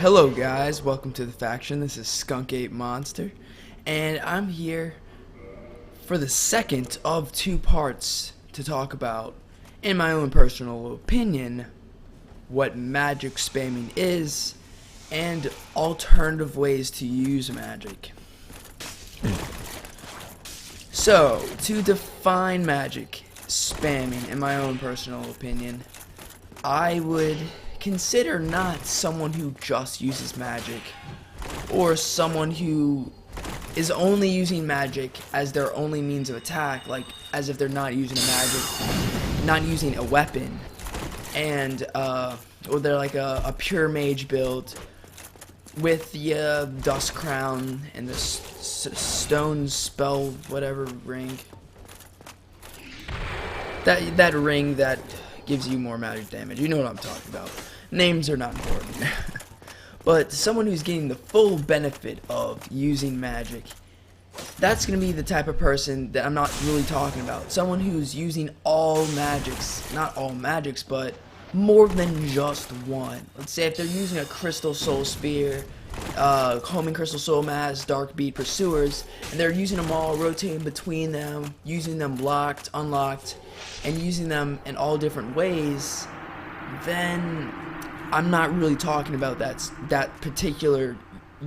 Hello guys, welcome to the faction. This is Skunk8 Monster, and I'm here for the second of two parts to talk about, in my own personal opinion, what magic spamming is and alternative ways to use magic. So, to define magic spamming, in my own personal opinion, I would consider not someone who just uses magic, or someone who is only using magic as their only means of attack, like as if they're not using not using a weapon, and or they're like a pure mage build with the dust crown and the stone spell whatever ring, that ring that gives you more magic damage. You know what I'm talking about. Names are not important. But someone who's getting the full benefit of using magic, that's going to be the type of person that I'm not really talking about. Someone who's using all magics, not all magics, but more than just one. Let's say if they're using a Crystal Soul Spear, Homing Crystal Soul Mass, Dark Bead Pursuers, and they're using them all, rotating between them, using them locked, unlocked, and using them in all different ways, then I'm not really talking about that particular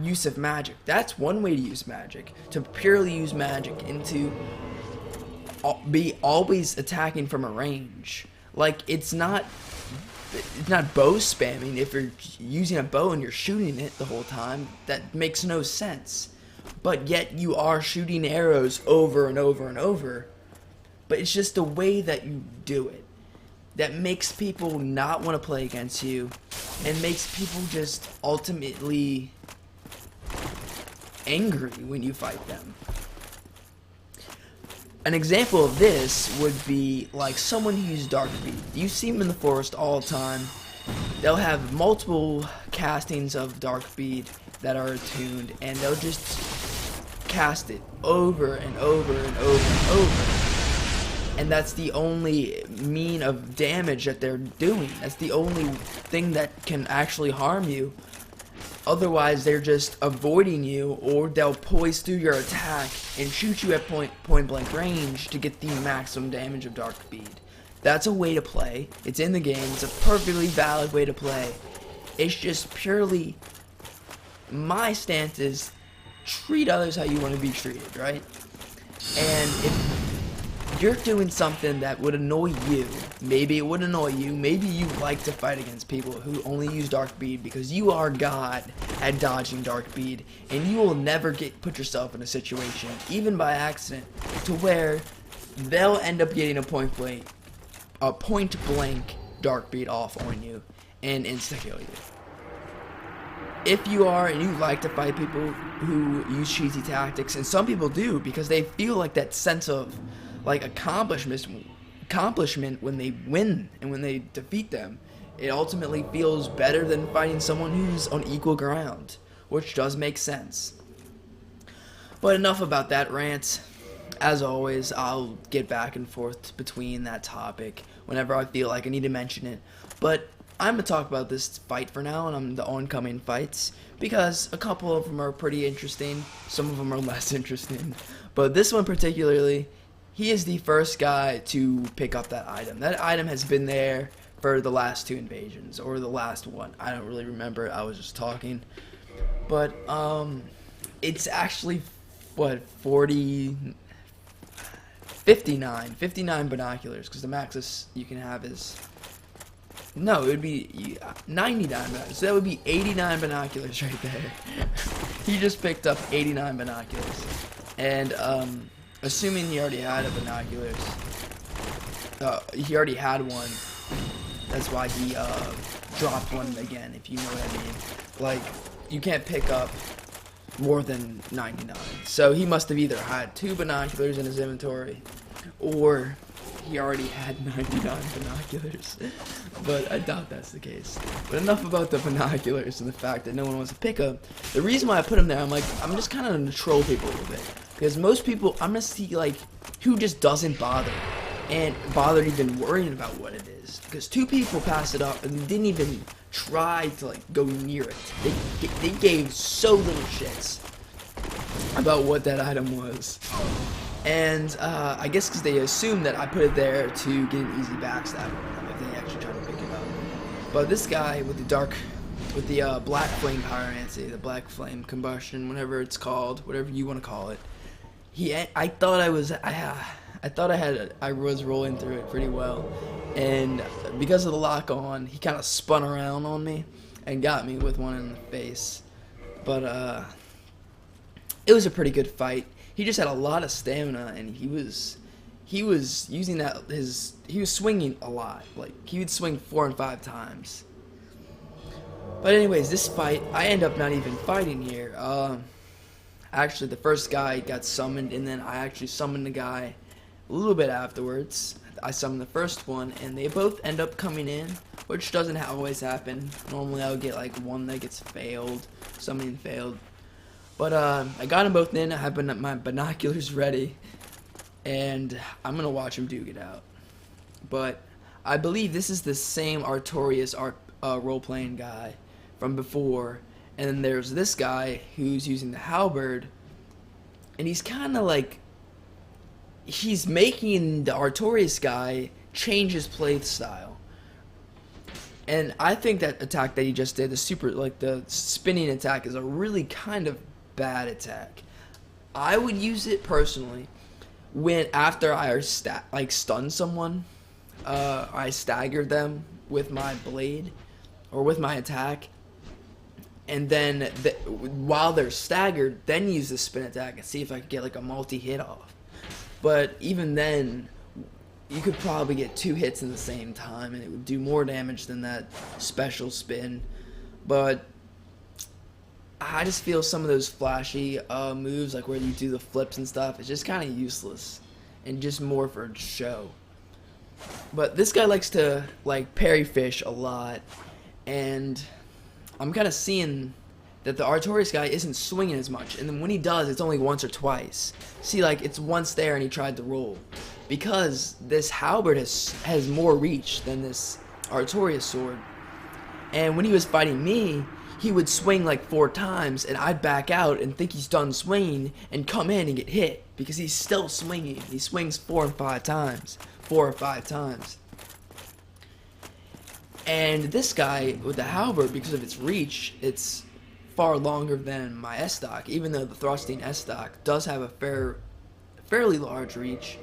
use of magic. That's one way to use magic, to purely use magic and to be always attacking from a range. Like, it's not bow spamming. If you're using a bow and you're shooting it the whole time, that makes no sense. But yet you are shooting arrows over and over and over. But it's just the way that you do it that makes people not want to play against you, and makes people just ultimately angry when you fight them. An example of this would be like someone who uses Dark Bead. You see them in the forest all the time. They'll have multiple castings of Dark Bead that are attuned, and they'll just cast it over and over and over and over. And that's the only mean of damage that they're doing. That's the only thing that can actually harm you. Otherwise, they're just avoiding you, or they'll poise through your attack and shoot you at point blank range to get the maximum damage of Dark Bead. That's a way to play. It's in the game. It's a perfectly valid way to play. It's just purely, my stance is treat others how you want to be treated, right? And if you're doing something that would annoy you, maybe it would annoy you, maybe you like to fight against people who only use Dark Bead because you are God at dodging Dark Bead, and you will never put yourself in a situation, even by accident, to where they'll end up getting a point blank Dark Bead off on you and insta-kill you. If you are and you like to fight people who use cheesy tactics, and some people do because they feel like that sense of like accomplishment when they win and when they defeat them, it ultimately feels better than fighting someone who's on equal ground, which does make sense. But enough about that rant. As always, I'll get back and forth between that topic whenever I feel like I need to mention it. But I'm going to talk about this fight for now, and the oncoming fights, because a couple of them are pretty interesting, some of them are less interesting. But this one particularly, he is the first guy to pick up that item. That item has been there for the last two invasions, or the last one. I don't really remember. I was just talking. But, it's actually, what, 59 binoculars, because the max you can have is, no, it would be 99 binoculars. So that would be 89 binoculars right there. He just picked up 89 binoculars. And, assuming he already had binoculars, he already had one, that's why he dropped one again, if you know what I mean. Like, you can't pick up more than 99. So he must have either had 2 binoculars in his inventory, or he already had 99 binoculars. But I doubt that's the case. But enough about the binoculars and the fact that no one wants to pick up. The reason why I put him there, I'm just kind of going to troll people a little bit. Because most people, I'm going to see, like, who just doesn't bother. And bother even worrying about what it is. Because 2 people passed it up and didn't even tried to like go near it. They gave so little shits about what that item was. And I guess because they assumed that I put it there to get an easy backstab on them if they actually try to pick it up. But this guy with the black flame pyromancy, the black flame combustion, whatever it's called, whatever you want to call it, I thought I was rolling through it pretty well, and because of the lock on, he kind of spun around on me and got me with one in the face. But it was a pretty good fight. He just had a lot of stamina, and he was using that he was swinging a lot. Like, he would swing 4 and 5 times. But anyways, this fight, I end up not even fighting here. Actually, the first guy got summoned, and then I actually summoned the guy a little bit afterwards. I summoned the first one, and they both end up coming in, which doesn't always happen. Normally, I'll get like one that gets failed, summoning failed. But I got them both in. I have my binoculars ready, and I'm gonna watch them duke it out. But I believe this is the same Artorias role-playing guy from before. And then there's this guy who's using the halberd, and he's kind of like, he's making the Artorias guy change his play style. And I think that attack that he just did, the spinning attack, is a really kind of bad attack. I would use it personally after I stun someone, I staggered them with my blade or with my attack. And then while they're staggered, then use the spin attack and see if I could get like a multi-hit off. But even then, you could probably get 2 hits in the same time, and it would do more damage than that special spin. But I just feel some of those flashy moves, like where you do the flips and stuff, it's just kind of useless and just more for show. But this guy likes to like parry fish a lot, and I'm kind of seeing that the Artorias guy isn't swinging as much, and then when he does, it's only once or twice. See, like, it's once there and he tried to roll. Because this halberd has more reach than this Artorias sword. And when he was fighting me, he would swing like 4 times, and I'd back out and think he's done swinging and come in and get hit, because he's still swinging. He swings 4 or 5 times. And this guy with the halberd, because of its reach, it's far longer than my S-stock, even though the thrusting S-stock does have a fairly large reach.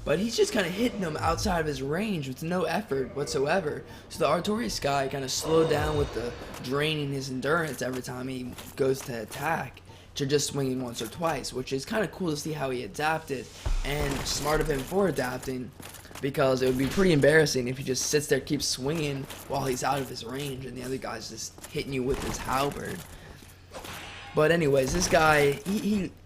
But he's just kind of hitting him outside of his range with no effort whatsoever. So the Artorias guy kind of slowed down with the draining his endurance every time he goes to attack, to just swinging once or twice, which is kind of cool to see how he adapted, and smart of him for adapting. Because it would be pretty embarrassing if he just sits there, keeps swinging while he's out of his range, and the other guy's just hitting you with his halberd. But anyways, this guy,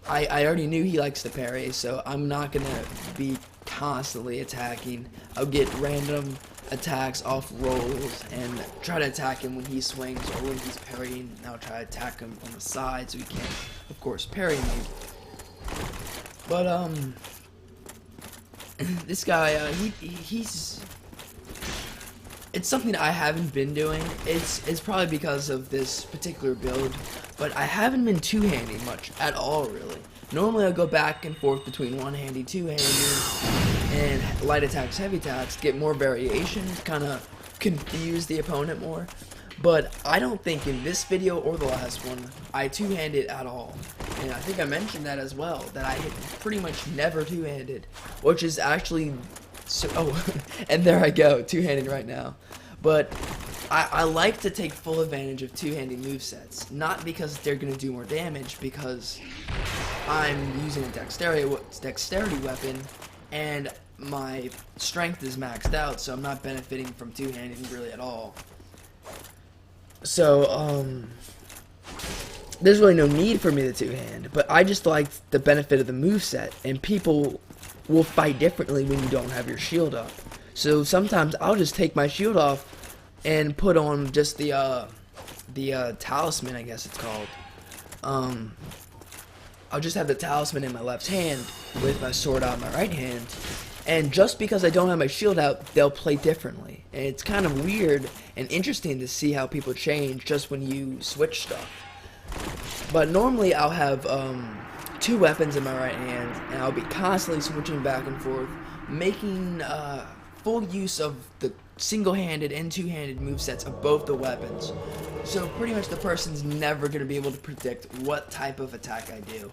I already knew he likes to parry, so I'm not gonna be constantly attacking. I'll get random attacks off rolls and try to attack him when he swings or when he's parrying, and I'll try to attack him from the side so he can't, of course, parry me. But this guy, it's something I haven't been doing. It's probably because of this particular build, but I haven't been two-handing much at all, really. Normally I go back and forth between one-handy, two-handing, and light attacks, heavy attacks, to get more variation, to kind of confuse the opponent more. But I don't think in this video or the last one, I two-handed at all. And I think I mentioned that as well, that I pretty much never two-handed, which is actually, and there I go, two-handed right now. But I like to take full advantage of two-handed movesets, not because they're going to do more damage, because I'm using a dexterity weapon, and my strength is maxed out, so I'm not benefiting from two-handing really at all. So, there's really no need for me to two-hand, but I just like the benefit of the moveset, and people will fight differently when you don't have your shield up. So sometimes I'll just take my shield off and put on just the talisman, I guess it's called. I'll just have the talisman in my left hand with my sword out in my right hand, And just because I don't have my shield out, they'll play differently. And it's kind of weird and interesting to see how people change just when you switch stuff. But normally I'll have 2 weapons in my right hand, and I'll be constantly switching back and forth, making full use of the single-handed and two-handed movesets of both the weapons. So pretty much the person's never going to be able to predict what type of attack I do.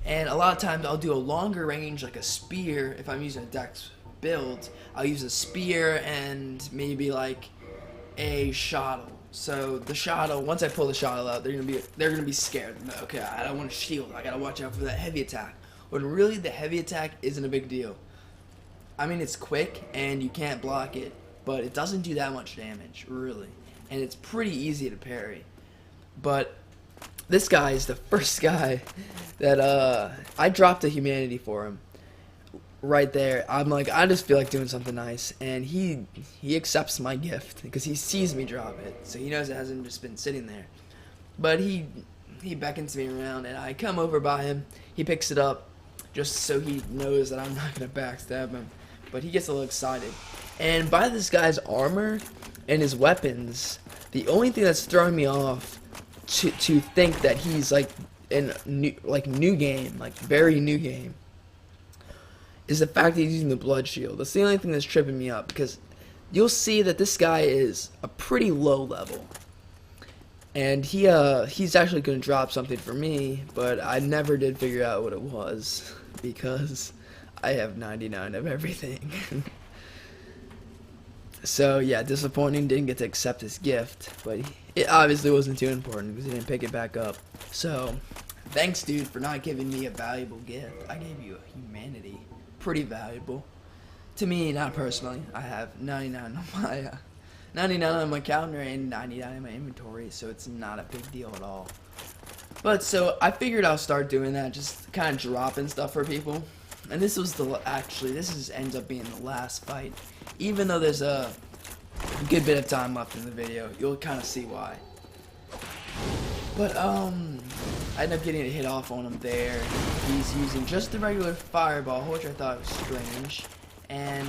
And a lot of times I'll do a longer range, like a spear. If I'm using a dex build, I'll use a spear and maybe like a shottle. So the shottle, once I pull the shottle out, they're gonna be scared. Okay, I don't want to shield. I gotta watch out for that heavy attack. When really the heavy attack isn't a big deal. I mean, it's quick and you can't block it, but it doesn't do that much damage, really. And it's pretty easy to parry. But this guy is the first guy that I dropped a humanity for him. Right there, I'm like, I just feel like doing something nice, and he accepts my gift because he sees me drop it, so he knows it hasn't just been sitting there. But he beckons me around, and I come over by him. He picks it up just so he knows that I'm not gonna backstab him. But he gets a little excited, and by this guy's armor and his weapons, the only thing that's throwing me off to think that he's like in new game, like very new game, is the fact that he's using the blood shield. That's the only thing that's tripping me up, because you'll see that this guy is a pretty low level, and he's actually going to drop something for me, but I never did figure out what it was because I have 99 of everything. So yeah, disappointing, didn't get to accept his gift, but it obviously wasn't too important because he didn't pick it back up. So thanks, dude, for not giving me a valuable gift. I gave you a humanity. Pretty valuable to me, not personally. I have 99 on my calendar and 99 in my inventory, so it's not a big deal at all. But so I figured I'll start doing that, just kind of dropping stuff for people. And this was ends up being the last fight, even though there's a good bit of time left in the video. You'll kind of see why. But I ended up getting a hit off on him there. He's using just the regular fireball, which I thought was strange. And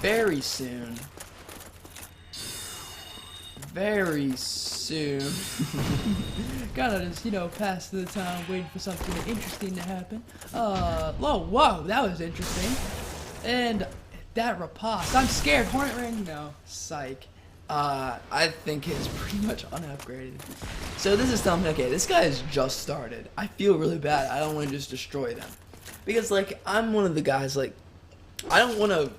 very soon, gotta just, pass the time waiting for something interesting to happen. Whoa, that was interesting. And that riposte, I'm scared. Hornet Ring, psych. I think it's pretty much unupgraded. So this is something, okay, this guy has just started. I feel really bad. I don't want to just destroy them. Because, like, I'm one of the guys, like, I want to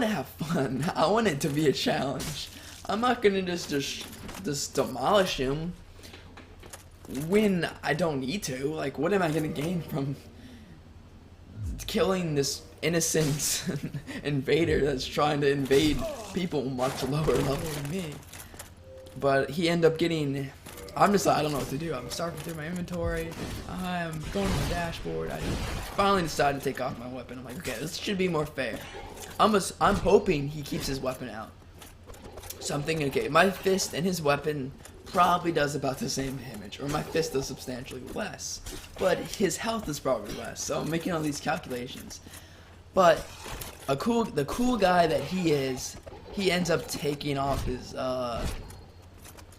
have fun. I want it to be a challenge. I'm not going to just demolish him when I don't need to. Like, what am I going to gain from killing this innocent invader that's trying to invade people much lower level than me? But he ended up getting, I don't know what to do. I'm starting through my inventory. I'm going to the dashboard. I finally decided to take off my weapon. I'm like, okay, this should be more fair. I'm hoping he keeps his weapon out. So I'm thinking, okay, my fist and his weapon probably does about the same damage, or my fist does substantially less, but his health is probably less. So I'm making all these calculations. But the cool guy that he is, he ends up taking off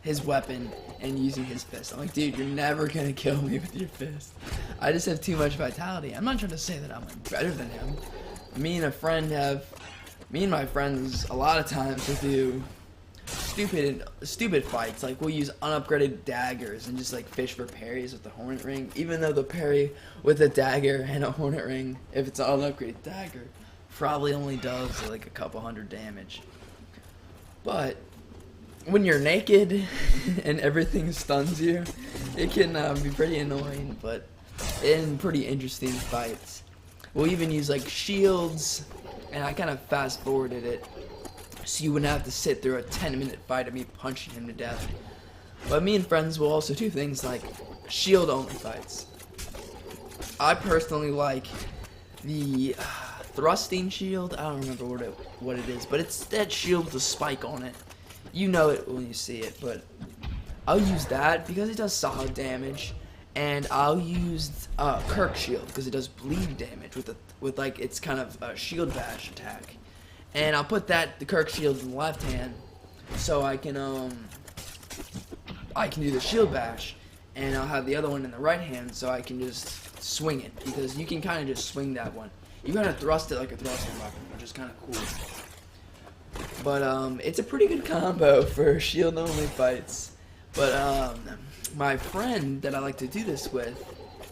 his weapon and using his fist. I'm like, dude, you're never gonna kill me with your fist. I just have too much vitality. I'm not trying to say that I'm like better than him. Me and my friends a lot of times will do stupid fights. Like, we'll use unupgraded daggers and just like fish for parries with the Hornet Ring, even though the parry with a dagger and a Hornet Ring, if it's an unupgraded dagger, probably only does like a couple hundred damage. But when you're naked and everything stuns you, it can be pretty annoying, but in pretty interesting fights. We'll even use like shields, and I kind of fast forwarded it so you wouldn't have to sit through a 10-minute fight of me punching him to death. But me and friends will also do things like shield only fights. I personally like the thrusting shield. I don't remember what it is, but it's that shield with a spike on it. You know it when you see it, but I'll use that because it does solid damage, and I'll use Kirk shield because it does bleed damage with like its kind of shield bash attack, and I'll put the Kirk shield in the left hand so I can do the shield bash, and I'll have the other one in the right hand so I can just swing it, because you can kind of just swing that one. You gotta thrust it like a thrusting weapon, which is kind of cool. But it's a pretty good combo for shield only fights. But my friend that I like to do this with,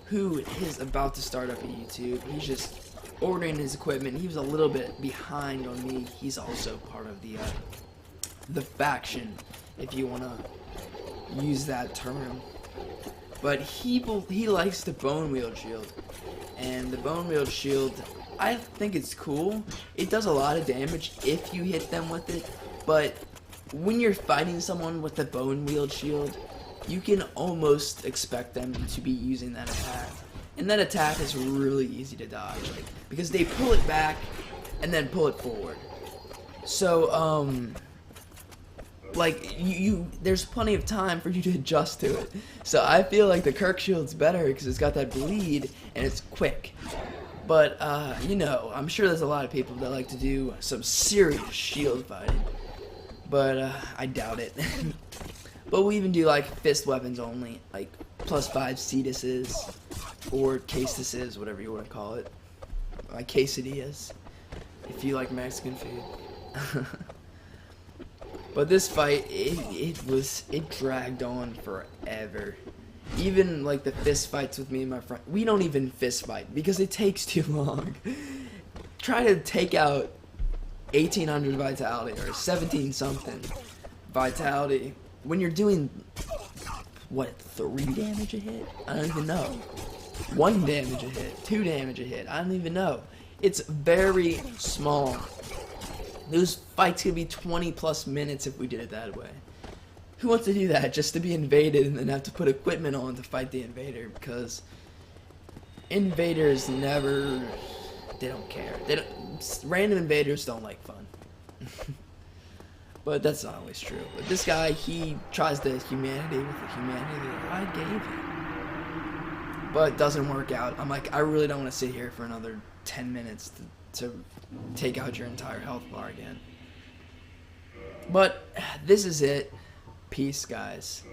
who is about to start up a YouTube, he's just ordering his equipment. He was a little bit behind on me. He's also part of the faction, if you wanna use that term. But he likes the bone wield shield, and the bone wield shield, I think it's cool. It does a lot of damage if you hit them with it, but when you're fighting someone with the bone wield shield, you can almost expect them to be using that attack, and that attack is really easy to dodge, because they pull it back and then pull it forward. So like there's plenty of time for you to adjust to it. So I feel like the Kirk shield's better because it's got that bleed and it's quick. But you know, I'm sure there's a lot of people that like to do some serious shield fighting, but I doubt it. But we even do like fist weapons only, like +5 cetuses or quesadillas, whatever you want to call it. Like quesadillas, if you like Mexican food. But this fight, it dragged on forever. Even like the fist fights with me and my friend, we don't even fist fight because it takes too long. Try to take out 1800 vitality or 17 something vitality when you're doing, what, 3 damage a hit? I don't even know. 1 damage a hit, 2 damage a hit, I don't even know. It's very small. Those fights could be 20+ minutes if we did it that way. Who wants to do that just to be invaded and then have to put equipment on to fight the invader? Because invaders never, they don't care. Random invaders don't like fun. But that's not always true. But this guy, he tries the humanity with the humanity that I gave him. But it doesn't work out. I'm like, I really don't want to sit here for another 10 minutes to take out your entire health bar again. But this is it. Peace, guys.